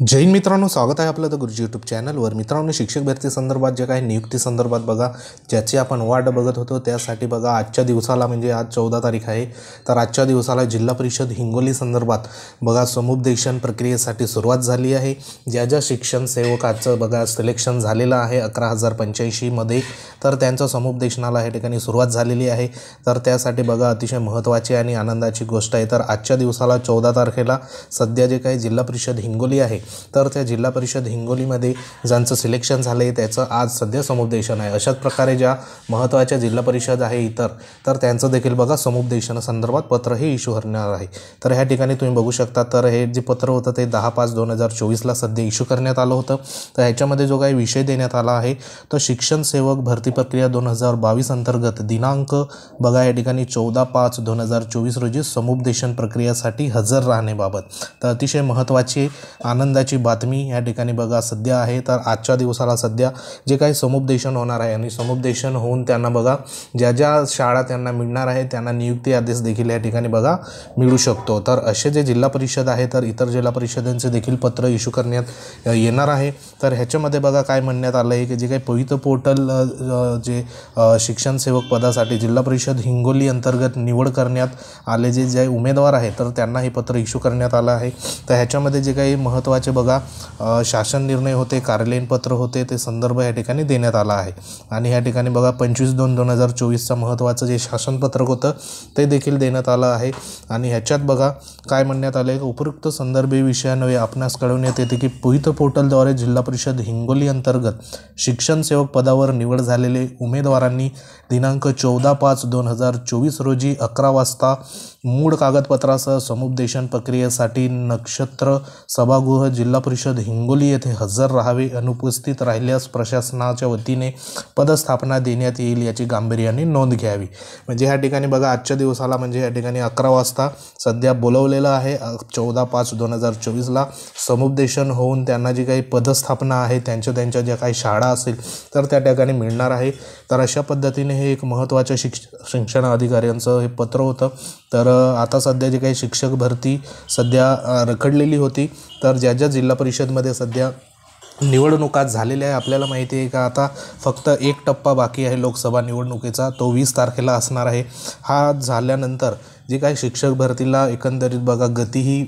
जय हिंद मित्रांनो, स्वागत आहे आपलं द गुरुजी यूट्यूब चॅनलवर। मित्रांनो, शिक्षक भरती संदर्भात जे काही नियुक्ती संदर्भात बघा ज्याची आपण वाट बघत होतो त्यासाठी बघा आजच्या दिवसाला म्हणजे आज 14 तारीख आहे, तर आजच्या दिवसाला जिल्हा परिषद हिंगोली संदर्भात बघा समुपदेशन प्रक्रियेसाठी सुरुवात झाली आहे। ज्या शिक्षण सेवकाचं बघा सिलेक्शन झालेलं आहे 11,085 मध्ये, तर त्यांच्या समुपदेशनाला या ठिकाणी सुरुवात झालेली आहे। तर त्यासाठी बघा अतिशय महत्त्वाची आणि आनंदाची गोष्ट आहे, तर आजच्या दिवसाला 14 तारखेला सध्या जे काही जिल्हा परिषद हिंगोली आहे तर त्या जिल्हा परिषद हिंगोलीमध्ये ज्यांचं सिलेक्शन झालं आहे त्याचं आज सध्या समुपदेशन आहे। अशाच प्रकारे ज्या महत्त्वाच्या जिल्हा परिषद आहे तर त्यांचं देखील बघा समुपदेशन संदर्भात पत्र हे इश्यू करणार आहे। तर ह्या ठिकाणी तुम्ही बघू शकता, तर हे जे पत्र होतं ते 10/5/2024 सध्या इश्यू करण्यात आलं होतं। तर ह्याच्यामध्ये जो काही विषय देण्यात आला आहे तो शिक्षण सेवक भरती प्रक्रिया 2022 अंतर्गत दिनांक बघा या ठिकाणी 14/5/2024 रोजी समुपदेशन प्रक्रियेसाठी हजर राहण्याबाबत। तर अतिशय महत्त्वाची आनंदाची बातमी या ठिकाणी बघा सध्या आहे। तर आजच्या दिवसाला सध्या जे काही समुपदेशन होणार आहे आणि समुपदेशन होऊन त्यांना बघा ज्या शाळा त्यांना मिळणार आहे त्यांना नियुक्ती आदेश देखील या ठिकाणी बघा मिळू शकतो। तर असे जे जिल्हा परिषद आहे तर इतर जिल्हा परिषदांचे देखील पत्र इश्यू करण्यात येणार आहे। तर ह्याच्यामध्ये बघा काय म्हणण्यात आलं आहे की जे काही पवित्र पोर्टल जे शिक्षण सेवक पदासाठी जिल्हा परिषद हिंगोली अंतर्गत निवड करण्यात आले जे उमेदवार आहेत तर त्यांना हे पत्र इश्यू करण्यात आलं आहे। तर ह्याच्यामध्ये जे काही महत्त्वाचे बघा शासन निर्णय होते, कार्यालयीन पत्र होते, ते संदर्भ या ठिकाणी देण्यात आला आहे। आणि ह्या ठिकाणी बघा 25/2/2024 महत्त्वाचं जे शासनपत्रक होतं ते देखील देण्यात आलं आहे। आणि ह्याच्यात बघा काय म्हणण्यात आलं आहे, उपयुक्त संदर्भी विषयान्वये आपणास कळवण्यात येते की पवित्र पोर्टलद्वारे जिल्हा परिषद हिंगोली अंतर्गत शिक्षण सेवक पदावर निवड झालेले उमेदवारांनी दिनांक 14/5/2024 रोजी 11 वाजता मूळ कागदपत्रासह समुपदेशन प्रक्रियेसाठी नक्षत्र सभागृह जिल्हा परिषद हिंगोली येथे हजर राहावे। अनुपस्थित राहिल्यास प्रशासनाच्या वतीने पदस्थापना देण्यात येईल याची गांभीर्याने नोंद घ्यावी। म्हणजे ह्या ठिकाणी बघा आजच्या दिवसाला म्हणजे या ठिकाणी 11 वाजता सध्या बोलवलेलं आहे 14/5/2024 समुपदेशन होऊन त्यांना जी काही पदस्थापना आहे त्यांच्या ज्या काही शाळा असेल तर त्या ठिकाणी मिळणार आहे। तर अशा पद्धतीने हे एक महत्त्वाच्या शिक्षण अधिकाऱ्यांचं हे पत्र होतं। तर आता सध्या जे काही शिक्षक भरती सध्या रखडलेली होती तर ज्या जिल्हा परिषदमध्ये सध्या निवडणुका झालेल्या आहे आपल्याला माहिती आहे का, आता फक्त एक टप्पा बाकी आहे लोकसभा निवडणुकीचा, तो 20 तारखेला असणार आहे। हा झाल्यानंतर जे काही शिक्षक भरतीला एकंदरीत बघा गतीही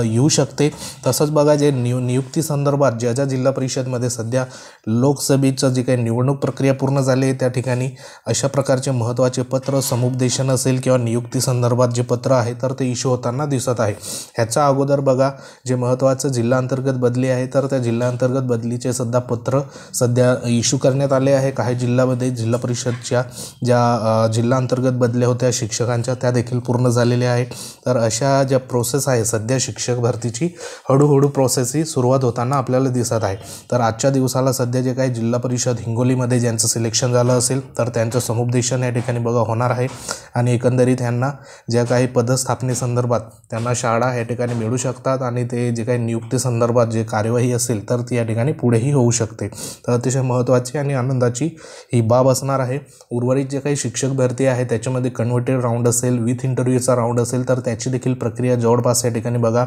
येऊ शकते। तसंच बघा जे नियुक्ती संदर्भात ज्या जिल्हा परिषदमध्ये सध्या लोकसभेचं जे काही निवडणूक प्रक्रिया पूर्ण झाली आहे त्या ठिकाणी अशा प्रकारचे महत्त्वाचे पत्र समुपदेशन असेल किंवा नियुक्ती संदर्भात जे पत्र आहे तर ते इश्यू होताना दिसत आहे। ह्याच्या अगोदर बघा जे महत्त्वाचं जिल्हा अंतर्गत बदली आहे तर त्या जिल्हा अंतर्गत बदलीचे सुद्धा पत्र सध्या इश्यू करण्यात आले आहे। काही जिल्ह्यामध्ये जिल्हा परिषदच्या ज्या जिल्हा अंतर्गत बदल्या होत्या शिक्षकांच्या त्या देखील पूर्ण झालेले आहे। तर अशा ज्या प्रोसेस आहे सध्या शिक्षक भरतीची हळूहळू प्रोसेस ही सुरुवात होताना आपल्याला दिसत आहे। तर आजच्या दिवसाला सध्या जे काही जिल्हा परिषद हिंगोलीमध्ये ज्यांचं सिलेक्शन झालं असेल तर त्यांचं समुपदेशन या ठिकाणी बघा होणार आहे। आणि एकंदरीत ह्यांना ज्या काही पदस्थापनेसंदर्भात त्यांना शाळा या ठिकाणी मिळू शकतात आणि ते जे काही नियुक्ती संदर्भात जे कार्यवाही असेल तर ती या ठिकाणी पुढेही होऊ शकते। तर अतिशय महत्त्वाची आणि आनंदाची ही बाब असणार आहे। उर्वरित जे काही शिक्षक भरती आहे त्याच्यामध्ये कन्व्हर्टेड राऊंड असेल, विथ इंटरव्ह्यूचा राऊंड असेल तर त्याची देखील प्रक्रिया जवळपास या ठिकाणी बघा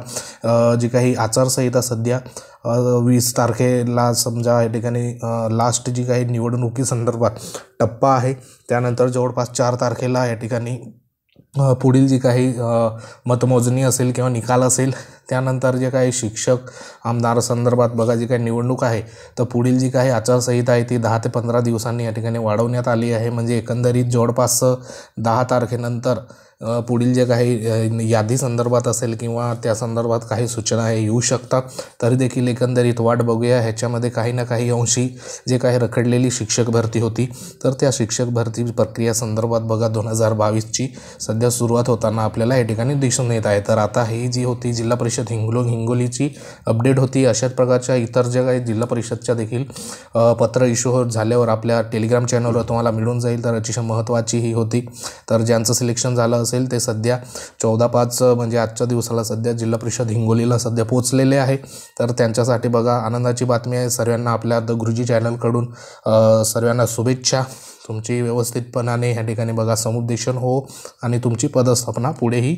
जी काही आचारसंहिता सध्या 20 तारखेला समजा या ठिकाणी लास्ट जी काही निवडणुकी संदर्भात टप्पा आहे त्यानंतर जवळपास 4 तारखेला या ठिकाणी पुढील जी काही मतमोजणी असेल किंवा निकाल असेल त्यानंतर जे काही शिक्षक आमदार संदर्भात बघा जी काही निवडणूक आहे तर पुढील जी काही आचारसंहिता आहे ती 10 ते 15 दिवसांनी या ठिकाणी वाढवण्यात आली आहे। म्हणजे एकंदरीत जवळपास 10 तारखेनंतर पुढील जे काही यादी संदर्भात असेल किंवा त्या संदर्भात काही सूचना आहे येऊ शकतात। तरी देखील एकंदरीत वाट बघूया, ह्याच्यामध्ये काही ना काही अंशी जे काही रखडलेली शिक्षक भरती होती तर त्या शिक्षक भरती प्रक्रिया संदर्भात बघा 2022ची सध्या सुरुवात होताना आपल्याला या ठिकाणी दिसून येत आहे। तर आता ही जी होती जिल्हा परिषद हिंगोलीची अपडेट होती। अशाच प्रकारच्या इतर ज्या काही जिल्हा परिषदच्या देखील पत्र इश्यू झाल्यावर आपल्या टेलिग्राम चॅनलवर तुम्हाला मिळून जाईल। तर अतिशय महत्त्वाची ही होती। तर ज्यांचं सिलेक्शन झालं असेल ते सध्या 14/5 म्हणजे आजच्या दिवसाला सध्या जिल्हा परिषद हिंगोलीला सध्या पोहोचलेले आहे। तर त्यांच्यासाठी बघा आनंदाची बातमी आहे। सर्वांना आपल्या द गुरुजी चॅनलकडून सर्वांना शुभेच्छा। तुमची व्यवस्थितपणाने ह्या ठिकाणी बघा समुपदेशन हो आणि तुमची पदस्थापना पुढेही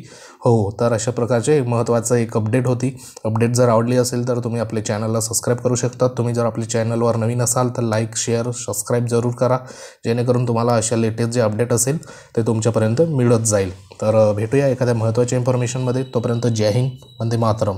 हो. तर अशा प्रकारचे महत्त्वाचं एक अपडेट होती. अपडेट जर आवडली असेल तर तुम्ही आपल्या चॅनलला सबस्क्राईब करू शकता. तुम्ही जर आपल्या चॅनलवर नवीन असाल तर लाईक शेअर सबस्क्राईब जरूर करा, जेणेकरून तुम्हाला अशा लेटेस्ट जे अपडेट असेल ते तुमच्यापर्यंत मिळत जाईल. तर भेटूया एखाद्या महत्त्वाच्या इन्फॉर्मेशनमध्ये. तोपर्यंत जय हिंद, वंदे मातरम.